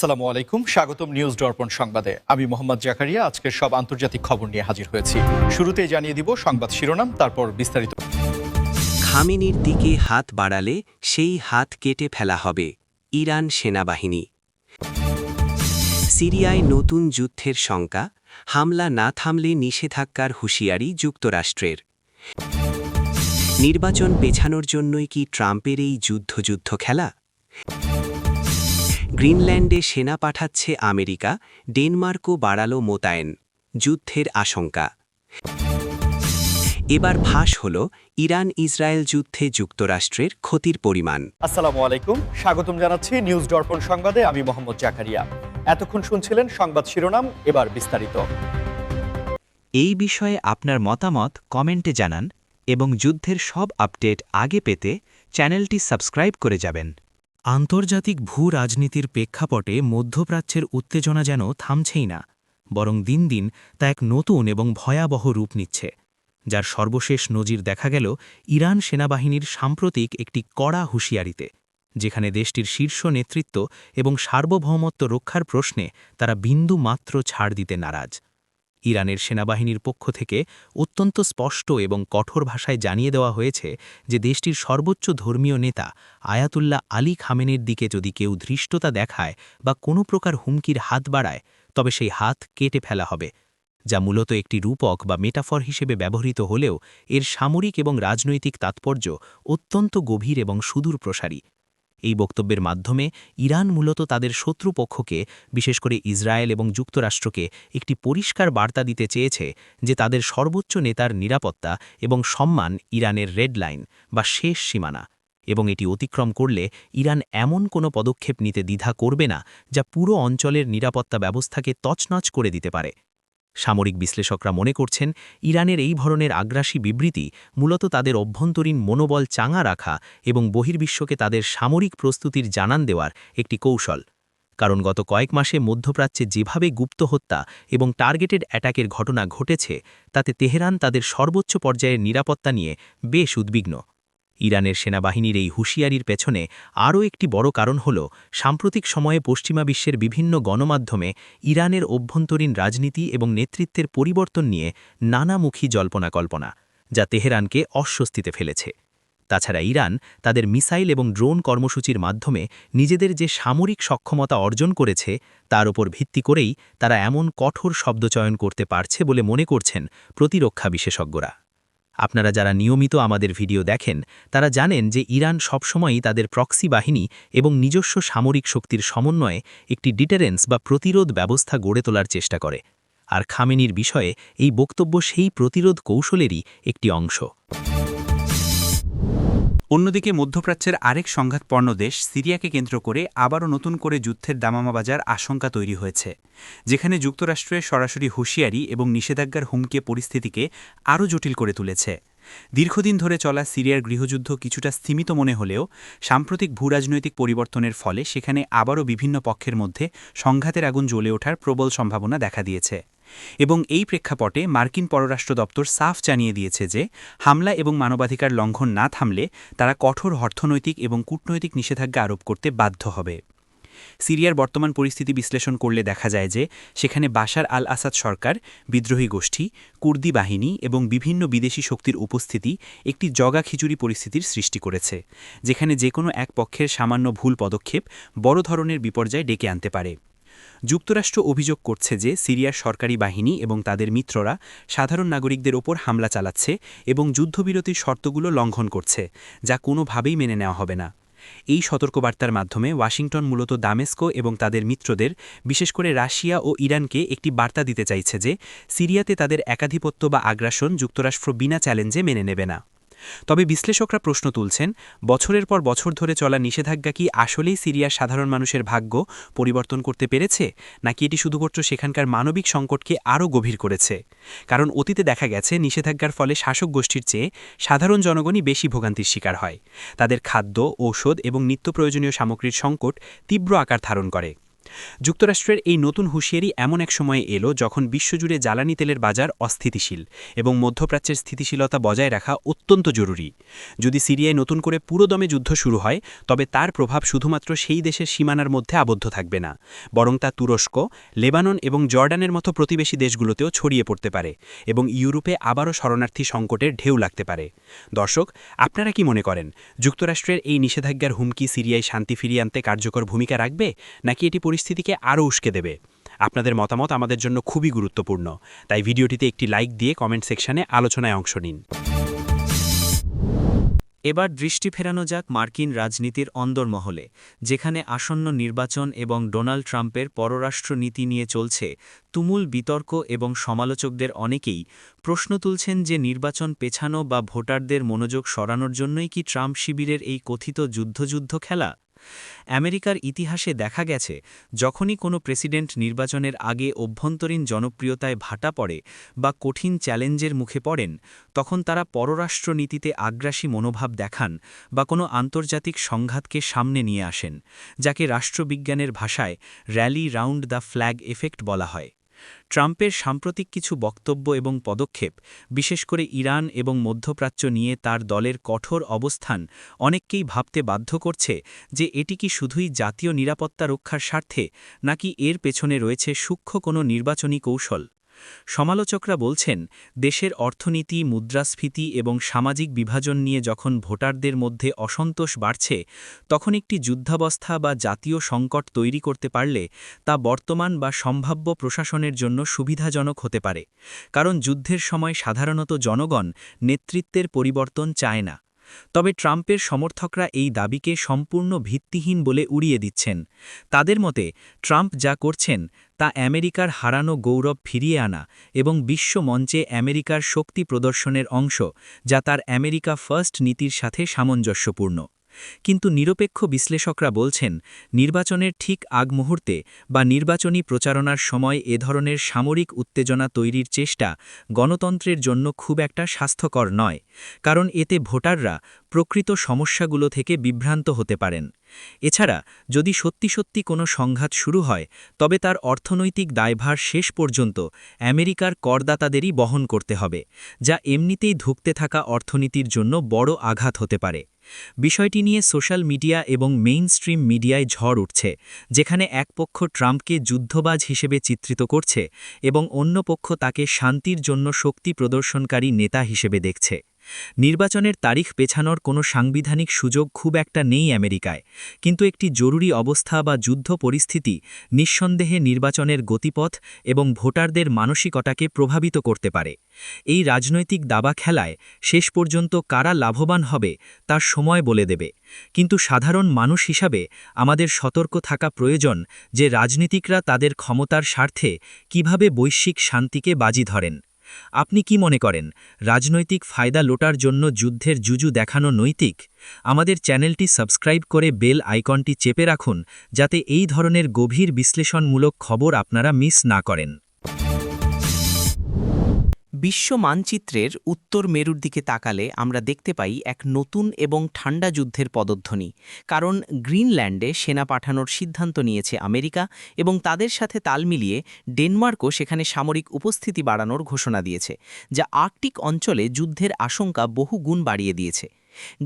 আসসালামু আলাইকুম, স্বাগতম নিউজ দর্পণ সংবাদে। আমি মোহাম্মদ জাকারিয়া আজকের সব আন্তর্জাতিক খবর নিয়ে হাজির হয়েছি। শুরুতেই জানিয়ে দিব সংবাদ শিরোনাম, তারপর বিস্তারিত। খামেনির দিকে হাত বাড়ালে সেই হাত কেটে ফেলা হবে, ইরান সেনাবাহিনী। সিরিয়ায় নতুন যুদ্ধের শঙ্কা, হামলা না থামলে নিষেধাজ্ঞার হুঁশিয়ারি যুক্তরাষ্ট্রের। নির্বাচন পেছানোর জন্যই কি ট্রাম্পের এই যুদ্ধ খেলা? গ্রিনল্যান্ডে সেনা পাঠাচ্ছে আমেরিকা, ডেনমার্কও বাড়াল মোতায়েন, যুদ্ধের আশঙ্কা। এবার ফাঁস হল ইরান ইসরায়েল যুদ্ধে যুক্তরাষ্ট্রের ক্ষতির পরিমাণ। আসসালামু আলাইকুম, স্বাগতম জানাচ্ছি নিউজ দর্পণ সংবাদে। আমি মোহাম্মদ জাকারিয়া। এতক্ষণ শুনছিলেন সংবাদ শিরোনাম, এবার বিস্তারিত। এই বিষয়ে আপনার মতামত কমেন্টে জানান এবং যুদ্ধের সব আপডেট আগে পেতে চ্যানেলটি সাবস্ক্রাইব করে যাবেন। আন্তর্জাতিক ভূ-রাজনীতির প্রেক্ষাপটে মধ্যপ্রাচ্যের উত্তেজনা যেন থামছেই না, বরং দিন দিন তা এক নতুন এবং ভয়াবহ রূপ নিচ্ছে, যার সর্বশেষ নজির দেখা গেল ইরান সেনাবাহিনীর সাম্প্রতিক একটি কড়া হুঁশিয়ারিতে, যেখানে দেশটির শীর্ষ নেতৃত্ব এবং সার্বভৌমত্ব রক্ষার প্রশ্নে তারা বিন্দু মাত্র ছাড় দিতে নারাজ। ইরানের সেনাবাহিনীর পক্ষ থেকে অত্যন্ত স্পষ্ট এবং কঠোর ভাষায় জানিয়ে দেওয়া হয়েছে যে দেশটির সর্বোচ্চ ধর্মীয় নেতা আয়াতুল্লাহ আলী খামেনির দিকে যদি কেউ ধৃষ্টতা দেখায় বা কোনো প্রকার হুমকির হাত বাড়ায়, তবে সেই হাত কেটে ফেলা হবে, যা মূলত একটি রূপক বা মেটাফর হিসেবে ব্যবহৃত হলেও এর সামরিক এবং রাজনৈতিক তাৎপর্য অত্যন্ত গভীর এবং সুদূর প্রসারী। এই বক্তব্যের মাধ্যমে ইরান মূলত তাদের শত্রুপক্ষকে, বিশেষ করে ইসরায়েল এবং যুক্তরাষ্ট্রকে, একটি পরিষ্কার বার্তা দিতে চেয়েছে যে তাদের সর্বোচ্চ নেতার নিরাপত্তা এবং সম্মান ইরানের রেড লাইন বা শেষ সীমানা, এবং এটি অতিক্রম করলে ইরান এমন কোনো পদক্ষেপ নিতে দ্বিধা করবে না যা পুরো অঞ্চলের নিরাপত্তা ব্যবস্থাকে তছনছ করে দিতে পারে। সামরিক বিশ্লেষকরা মনে করছেন ইরানের এই ধরনের আগ্রাসী বিবৃতি মূলত তাদের অভ্যন্তরীণ মনোবল চাঙা রাখা এবং বহির্বিশ্বকে তাদের সামরিক প্রস্তুতির জানান দেওয়ার একটি কৌশল। কারণ গত কয়েক মাসে মধ্যপ্রাচ্যে যেভাবে গুপ্ত হত্যা এবং টার্গেটেড অ্যাটাকের ঘটনা ঘটেছে, তাতে তেহরান তাদের সর্বোচ্চ পর্যায়ের নিরাপত্তা নিয়ে বেশ উদ্বিগ্ন। ইরানের সেনাবাহিনীর এই হুঁশিয়ারির পেছনে আরও একটি বড় কারণ হল সাম্প্রতিক সময়ে পশ্চিমা বিশ্বের বিভিন্ন গণমাধ্যমে ইরানের অভ্যন্তরীণ রাজনীতি এবং নেতৃত্বের পরিবর্তন নিয়ে নানামুখী জল্পনা-কল্পনা, যা তেহরানকে অস্বস্তিতে ফেলেছে। তাছাড়া ইরান তাদের মিসাইল এবং ড্রোন কর্মসূচির মাধ্যমে নিজেদের যে সামরিক সক্ষমতা অর্জন করেছে, তার উপর ভিত্তি করেই তারা এমন কঠোর শব্দচয়ন করতে পারছে বলে মনে করছেন প্রতিরক্ষা বিশেষজ্ঞরা। আপনারা যারা নিয়মিত আমাদের ভিডিও দেখেন তারা জানেন যে ইরান সবসময়ই তাদের প্রক্সি বাহিনী এবং নিজস্ব সামরিক শক্তির সমন্বয়ে একটি ডিটারেন্স বা প্রতিরোধ ব্যবস্থা গড়ে তোলার চেষ্টা করে, আর খামেনির বিষয়ে এই বক্তব্য সেই প্রতিরোধ কৌশলেরই একটি অংশ। অন্যদিকে মধ্যপ্রাচ্যের আরেক সংঘাতপর্ণ দেশ সিরিয়াকে কেন্দ্র করে আবারও নতুন করে যুদ্ধের দামামা বাজার আশঙ্কা তৈরি হয়েছে, যেখানে যুক্তরাষ্ট্রের সরাসরি হুঁশিয়ারি এবং নিষেধাজ্ঞার হুমকি পরিস্থিতিকে আরও জটিল করে তুলেছে। দীর্ঘদিন ধরে চলা সিরিয়ার গৃহযুদ্ধ কিছুটা স্থিমিত মনে হলেও সাম্প্রতিক ভূরাজনৈতিক পরিবর্তনের ফলে সেখানে আবারও বিভিন্ন পক্ষের মধ্যে সংঘাতের আগুন জ্বলে ওঠার প্রবল সম্ভাবনা দেখা দিয়েছে। এবং এই প্রেক্ষাপটে মার্কিন পররাষ্ট্র দপ্তর সাফ জানিয়ে দিয়েছে যে হামলা এবং মানবাধিকার লঙ্ঘন না থামলে তারা কঠোর অর্থনৈতিক এবং কূটনৈতিক নিষেধাজ্ঞা আরোপ করতে বাধ্য হবে। সিরিয়ার বর্তমান পরিস্থিতি বিশ্লেষণ করলে দেখা যায় যে সেখানে বাশার আল আসাদ সরকার, বিদ্রোহী গোষ্ঠী, কুর্দি বাহিনী এবং বিভিন্ন বিদেশি শক্তির উপস্থিতি একটি জগাখিচুড়ি পরিস্থিতির সৃষ্টি করেছে, যেখানে যে কোনো এক পক্ষের সামান্য ভুল পদক্ষেপ বড় ধরনের বিপর্যয় ডেকে আনতে পারে। যুক্তরাষ্ট্র অভিযোগ করছে যে সিরিয়ার সরকারি বাহিনী এবং তাদের মিত্ররা সাধারণ নাগরিকদের ওপর হামলা চালাচ্ছে এবং যুদ্ধবিরতির শর্তগুলো লঙ্ঘন করছে, যা কোনোভাবেই মেনে নেওয়া হবে না। এই সতর্কবার্তার মাধ্যমে ওয়াশিংটন মূলত দামেস্কো এবং তাদের মিত্রদের, বিশেষ করে রাশিয়া ও ইরানকে একটি বার্তা দিতে চাইছে যে সিরিয়াতে তাদের একাধিপত্য বা আগ্রাসন যুক্তরাষ্ট্র বিনা চ্যালেঞ্জে মেনে নেবে না। তবে বিশ্লেষকরা প্রশ্ন তুলছেন, বছরের পর বছর ধরে চলা নিষেধাজ্ঞা কি আসলেই সিরিয়ার সাধারণ মানুষের ভাগ্য পরিবর্তন করতে পেরেছে, নাকি এটি শুধুমাত্র সেখানকার মানবিক সংকটকে আরও গভীর করেছে? কারণ অতীতে দেখা গেছে নিষেধাজ্ঞার ফলে শাসক গোষ্ঠীর চেয়ে সাধারণ জনগণই বেশি ভোগান্তির শিকার হয়। তাদের খাদ্য, ঔষধ এবং নিত্য প্রয়োজনীয় সামগ্রীর সংকট তীব্র আকার ধারণ করে। যুক্তরাষ্ট্রের এই নতুন হুঁশিয়ারি এমন এক সময়ে এলো যখন বিশ্বজুড়ে জ্বালানি তেলের বাজার অস্থিতিশীল এবং মধ্যপ্রাচ্যের স্থিতিশীলতা বজায় রাখা অত্যন্ত জরুরি। যদি সিরিয়ায় নতুন করে পুরোদমে যুদ্ধ শুরু হয়, তবে তার প্রভাব শুধুমাত্র সেই দেশের সীমানার মধ্যে আবদ্ধ থাকবে না, বরং তা তুরস্ক, লেবানন এবং জর্ডানের মতো প্রতিবেশী দেশগুলোতেও ছড়িয়ে পড়তে পারে এবং ইউরোপে আবারও শরণার্থী সংকটের ঢেউ লাগতে পারে। দর্শক, আপনারা কি মনে করেন, যুক্তরাষ্ট্রের এই নিষেধাজ্ঞার হুমকি সিরিয়ায় শান্তি ফিরিয়ে আনতে কার্যকর ভূমিকা রাখবে, নাকি এটি পরিস্থিতিকে আরও উস্কে দেবে? আপনাদের মতামত আমাদের জন্য খুবই গুরুত্বপূর্ণ, তাই ভিডিওটিতে একটি লাইক দিয়ে কমেন্ট সেকশনে আলোচনায় অংশ নিন। এবার দৃষ্টি ফেরানো যাক মার্কিন রাজনীতির অন্দরমহলে, যেখানে আসন্ন নির্বাচন এবং ডোনাল্ড ট্রাম্পের পররাষ্ট্র নীতি নিয়ে চলছে তুমুল বিতর্ক এবং সমালোচকদের অনেকেই প্রশ্ন তুলছেন যে নির্বাচন পেছানো বা ভোটারদের মনোযোগ সরানোর জন্যই কি ট্রাম্প শিবিরের এই কথিত যুদ্ধ খেলা? আমেরিকার ইতিহাসে দেখা গেছে, যখনই কোনো প্রেসিডেন্ট নির্বাচনের আগে অভ্যন্তরীণ জনপ্রিয়তায় ভাটা পড়ে বা কঠিন চ্যালেঞ্জের মুখে পড়েন, তখন তারা পররাষ্ট্রনীতিতে আগ্রাসী মনোভাব দেখান বা কোনো আন্তর্জাতিক সংঘাতকে সামনে নিয়ে আসেন, যাকে রাষ্ট্রবিজ্ঞানের ভাষায় rally round the flag effect বলা হয়। ট্রাম্পের সাম্প্রতিক কিছু বক্তব্য এবং পদক্ষেপ, বিশেষ করে ইরান এবং মধ্যপ্রাচ্য নিয়ে তার দলের কঠোর অবস্থান, অনেককেই ভাবতে বাধ্য করছে যে এটি কি শুধুই জাতীয় নিরাপত্তা রক্ষার স্বার্থে, নাকি এর পেছনে রয়েছে সূক্ষ্ম কোনো নির্বাচনী কৌশল। সমালোচকরা বলছেন, দেশের অর্থনীতি, মুদ্রাস্ফীতি এবং সামাজিক বিভাজন নিয়ে যখন ভোটারদের মধ্যে অসন্তোষ বাড়ছে, তখন একটি যুদ্ধাবস্থা বা জাতীয় সংকট তৈরি করতে পারলে তা বর্তমান বা সম্ভাব্য প্রশাসনের জন্য সুবিধাজনক হতে পারে, কারণ যুদ্ধের সময় সাধারণত জনগণ নেতৃত্বের পরিবর্তন চায় না। তবে ট্রাম্পের সমর্থকরা এই দাবিকে সম্পূর্ণ ভিত্তিহীন বলে উড়িয়ে দিচ্ছেন। তাদের মতে, ট্রাম্প যা করছেন তা আমেরিকার হারানো গৌরব ফিরিয়ে আনা এবং বিশ্ব মঞ্চে আমেরিকার শক্তি প্রদর্শনের অংশ, যা তার আমেরিকা ফার্স্ট নীতির সাথে সামঞ্জস্যপূর্ণ। কিন্তু নিরপেক্ষ বিশ্লেষকরা বলছেন, নির্বাচনের ঠিক আগ মুহূর্তে বা নির্বাচনী প্রচারণার সময় এ ধরনের সামরিক উত্তেজনা তৈরির চেষ্টা গণতন্ত্রের জন্য খুব একটা স্বাস্থ্যকর নয়, কারণ এতে ভোটাররা প্রকৃত সমস্যাগুলো থেকে বিভ্রান্ত হতে পারেন। এছাড়া যদি সত্যি কোনো সংঘাত শুরু হয়, তবে তার অর্থনৈতিক দায়ভার শেষ পর্যন্ত আমেরিকার করদাতাদেরই বহন করতে হবে, যা এমনিতেই ধুঁকতে থাকা অর্থনীতির জন্য বড় আঘাত হতে পারে। বিষয়টি নিয়ে সোশ্যাল মিডিয়া এবং মেইনস্ট্রিম মিডিয়ায় ঝড় উঠছে, যেখানে এক পক্ষ ট্রাম্পকে যুদ্ধবাজ হিসেবে চিত্রিত করছে এবং অন্য পক্ষ তাকে শান্তির জন্য শক্তি প্রদর্শনকারী নেতা হিসেবে দেখছে। নির্বাচনের তারিখ পেছানোর কোনো সাংবিধানিক সুযোগ খুব একটা নেই আমেরিকায়, কিন্তু একটি জরুরি অবস্থা বা যুদ্ধ পরিস্থিতি নিঃসন্দেহে নির্বাচনের গতিপথ এবং ভোটারদের মানসিকতাকে প্রভাবিত করতে পারে। এই রাজনৈতিক দাবা খেলায় শেষ পর্যন্ত কারা লাভবান হবে তার সময় বলে দেবে, কিন্তু সাধারণ মানুষ হিসাবে আমাদের সতর্ক থাকা প্রয়োজন যে রাজনীতিকরা তাদের ক্ষমতার স্বার্থে কিভাবে বৈশ্বিক শান্তিকে বাজি ধরেন। আপনি কি মনে করেন, রাজনৈতিক ফায়দা লোটার জন্য যুদ্ধের জুজু দেখানো নৈতিক? আমাদের চ্যানেলটি সাবস্ক্রাইব করে বেল আইকনটি চেপে রাখুন, যাতে এই ধরনের গভীর বিশ্লেষণমূলক খবর আপনারা মিস না করেন। বিশ্ব মানচিত্রের উত্তর মেরুর দিকে তাকালে আমরা দেখতে পাই এক নতুন এবং ঠান্ডা যুদ্ধের পদধ্বনি, কারণ গ্রিনল্যান্ডে সেনা পাঠানোর সিদ্ধান্ত নিয়েছে আমেরিকা এবং তাদের সাথে তাল মিলিয়ে ডেনমার্কও সেখানে সামরিক উপস্থিতি বাড়ানোর ঘোষণা দিয়েছে, যা আর্কটিক অঞ্চলে যুদ্ধের আশঙ্কা বহু গুণ বাড়িয়ে দিয়েছে।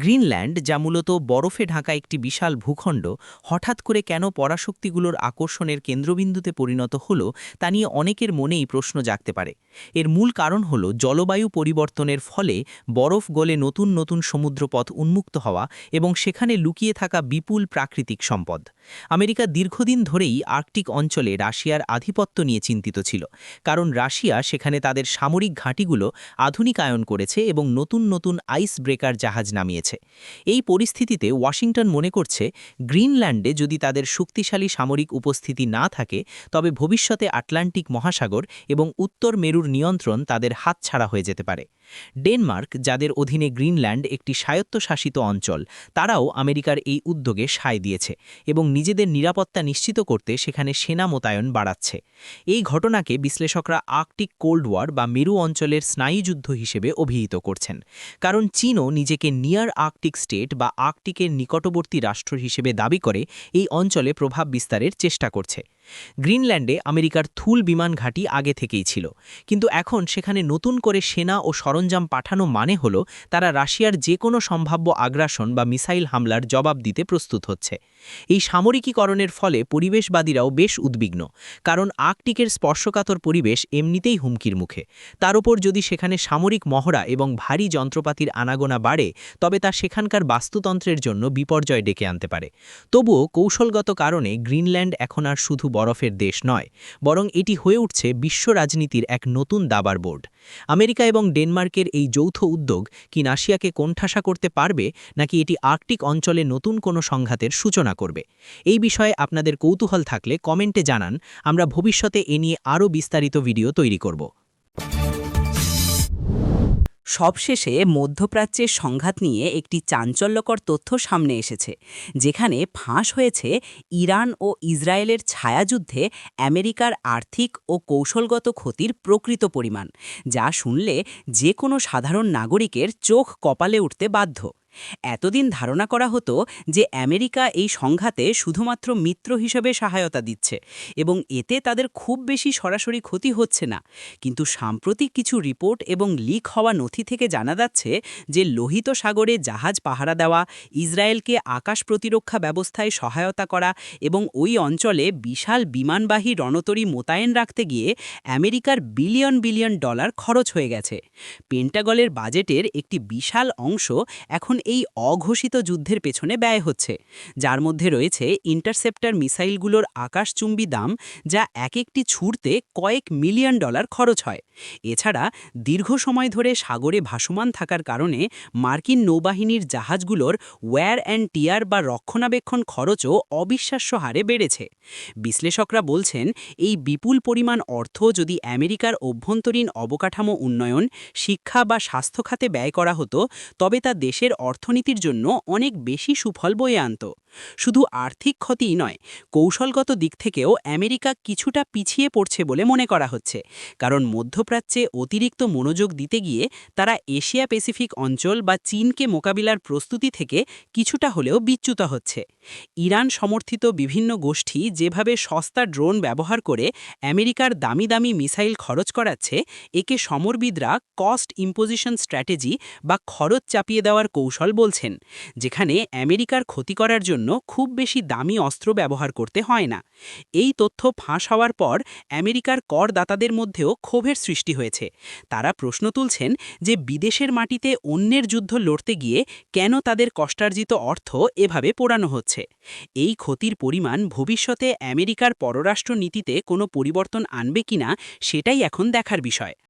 গ্রিনল্যান্ড, যা মূলত বরফে ঢাকা একটি বিশাল ভূখণ্ড, হঠাৎ করে কেন পরাশক্তিগুলোর আকর্ষণের কেন্দ্রবিন্দুতে পরিণত হলো তা নিয়ে অনেকের মনেই প্রশ্ন জাগতে পারে। এর মূল কারণ হল জলবায়ু পরিবর্তনের ফলে বরফ গলে নতুন সমুদ্রপথ উন্মুক্ত হওয়া এবং সেখানে লুকিয়ে থাকা বিপুল প্রাকৃতিক সম্পদ। আমেরিকা দীর্ঘদিন ধরেই আর্কটিক অঞ্চলে রাশিয়ার আধিপত্য নিয়ে চিন্তিত ছিল, কারণ রাশিয়া সেখানে তাদের সামরিক ঘাঁটিগুলো আধুনিকায়ন করেছে এবং নতুন আইস ব্রেকার জাহাজ নামিয়েছে। এই পরিস্থিতিতে ওয়াশিংটন মনে করছে, গ্রিনল্যান্ডে যদি তাদের শক্তিশালী সামরিক উপস্থিতি না থাকে, তবে ভবিষ্যতে আটলান্টিক মহাসাগর এবং উত্তর মেরুর নিয়ন্ত্রণ তাদের হাতছাড়া হয়ে যেতে পারে। ডেনমার্ক, যাদের অধীনে গ্রিনল্যান্ড একটি স্বায়ত্তশাসিত অঞ্চল, তারাও আমেরিকার এই উদ্যোগে সায় দিয়েছে এবং নিজেদের নিরাপত্তা নিশ্চিত করতে সেখানে সেনা মোতায়েন বাড়াচ্ছে। এই ঘটনাকে বিশ্লেষকরা আর্কটিক কোল্ড ওয়ার বা মেরু অঞ্চলের স্নায়ুযুদ্ধ হিসেবে অভিহিত করছেন, কারণ চীনও নিজেকে নিয়ার আর্কটিক স্টেট বা আর্কটিকের নিকটবর্তী রাষ্ট্র হিসেবে দাবি করে এই অঞ্চলে প্রভাব বিস্তারের চেষ্টা করছে। গ্রিনল্যান্ডে আমেরিকার থুল বিমান ঘাঁটি আগে থেকেই ছিল, কিন্তু এখন সেখানে নতুন করে সেনা ও সরঞ্জাম পাঠানো মানে হল তারা রাশিয়ার যে কোনো সম্ভাব্য আগ্রাসন বা মিসাইল হামলার জবাব দিতে প্রস্তুত হচ্ছে। এই সামরিকীকরণের ফলে পরিবেশবাদীরাও বেশ উদ্বিগ্ন, কারণ আর্কটিকের স্পর্শকাতর পরিবেশ এমনিতেই হুমকির মুখে। তার উপর যদি সেখানে সামরিক মহড়া এবং ভারী যন্ত্রপাতির আনাগোনা বাড়ে, তবে তা সেখানকার বাস্তুতন্ত্রের জন্য বিপর্যয় ডেকে আনতে পারে। তবুও কৌশলগত কারণে গ্রিনল্যান্ড এখন আর শুধু বরফের দেশ নয়, বরং এটি হয়ে উঠছে বিশ্ব রাজনীতির এক নতুন দাবার বোর্ড। আমেরিকা এবং ডেনমার্কের এই যৌথ উদ্যোগ কি রাশিয়াকে কোণঠাসা করতে পারবে, নাকি এটি আর্কটিক অঞ্চলে নতুন কোনো সংঘাতের সূচনা করবে? এই বিষয়ে আপনাদের কৌতূহল থাকলে কমেন্টে জানান, আমরা ভবিষ্যতে এ নিয়ে আরও বিস্তারিত ভিডিও তৈরি করব। সবশেষে মধ্যপ্রাচ্যের সংঘাত নিয়ে একটি চাঞ্চল্যকর তথ্য সামনে এসেছে, যেখানে ফাঁস হয়েছে ইরান ও ইসরায়েলের ছায়াযুদ্ধে আমেরিকার আর্থিক ও কৌশলগত ক্ষতির প্রকৃত পরিমাণ, যা শুনলে যে কোনো সাধারণ নাগরিকের চোখ কপালে উঠতে বাধ্য। এতদিন ধারণা করা হতো যে আমেরিকা এই সংঘাতে শুধুমাত্র মিত্র হিসেবে সহায়তা দিচ্ছে এবং এতে তাদের খুব বেশি সরাসরি ক্ষতি হচ্ছে না, কিন্তু সাম্প্রতিক কিছু রিপোর্ট এবং লিক হওয়া নথি থেকে জানা যাচ্ছে যে লোহিত সাগরে জাহাজ পাহারা দেওয়া, ইসরায়েলকে আকাশ প্রতিরক্ষা ব্যবস্থায় সহায়তা করা এবং ওই অঞ্চলে বিশাল বিমানবাহী রণতরী মোতায়েন রাখতে গিয়ে আমেরিকার বিলিয়ন বিলিয়ন ডলার খরচ হয়ে গেছে। পেন্টাগনের বাজেটের একটি বিশাল অংশ এখন এই অঘোষিত যুদ্ধের পেছনে ব্যয় হচ্ছে, যার মধ্যে রয়েছে ইন্টারসেপ্টর মিসাইলগুলোর আকাশচুম্বী দাম, যা এক একটি ছুড়তে কয়েক মিলিয়ন ডলার খরচ হয়। এছাড়া দীর্ঘ সময় ধরে সাগরে ভাসমান থাকার কারণে মার্কিন নৌবাহিনীর জাহাজগুলোর ওয়্যার অ্যান্ড টিয়ার বা রক্ষণাবেক্ষণ খরচও অবিশ্বাস্য হারে বেড়েছে। বিশ্লেষকরা বলছেন, এই বিপুল পরিমাণ অর্থ যদি আমেরিকার অভ্যন্তরীণ অবকাঠামো উন্নয়ন, শিক্ষা বা স্বাস্থ্য খাতে ব্যয় করা হতো, তবে তা দেশের অর্থনীতির জন্য অনেক বেশি সুফল বয়ে আনত। শুধু আর্থিক ক্ষতিই নয়, কৌশলগত দিক থেকেও আমেরিকা কিছুটা পিছিয়ে পড়ছে বলে মনে করা হচ্ছে, কারণ মধ্যপ্রাচ্যে অতিরিক্ত মনোযোগ দিতে গিয়ে তারা এশিয়া প্যাসিফিক অঞ্চল বা চীনকে মোকাবিলার প্রস্তুতি থেকে কিছুটা হলেও বিচ্যুত হচ্ছে। ইরান সমর্থিত বিভিন্ন গোষ্ঠী যেভাবে সস্তা ড্রোন ব্যবহার করে আমেরিকার দামি দামি মিসাইল খরচ করাচ্ছে, একে সমরবিদরা কস্ট ইম্পোজিশন স্ট্র্যাটেজি বা খরচ চাপিয়ে দেওয়ার কৌশল বলছেন, যেখানে আমেরিকার ক্ষতি করার জন্য খুব বেশি দামি অস্ত্র ব্যবহার করতে হয় না। এই তথ্য ফাঁস হওয়ার পর আমেরিকার করদাতাদের মধ্যেও ক্ষোভের সৃষ্টি হয়েছে। তারা প্রশ্ন তুলছেন যে বিদেশের মাটিতে অন্যের যুদ্ধ লড়তে গিয়ে কেন তাদের কষ্টার্জিত অর্থ এভাবে পোড়ানো হচ্ছে। এই ক্ষতির পরিমাণ ভবিষ্যতে আমেরিকার পররাষ্ট্র নীতিতে কোনো পরিবর্তন আনবে কিনা, সেটাই এখন দেখার বিষয়।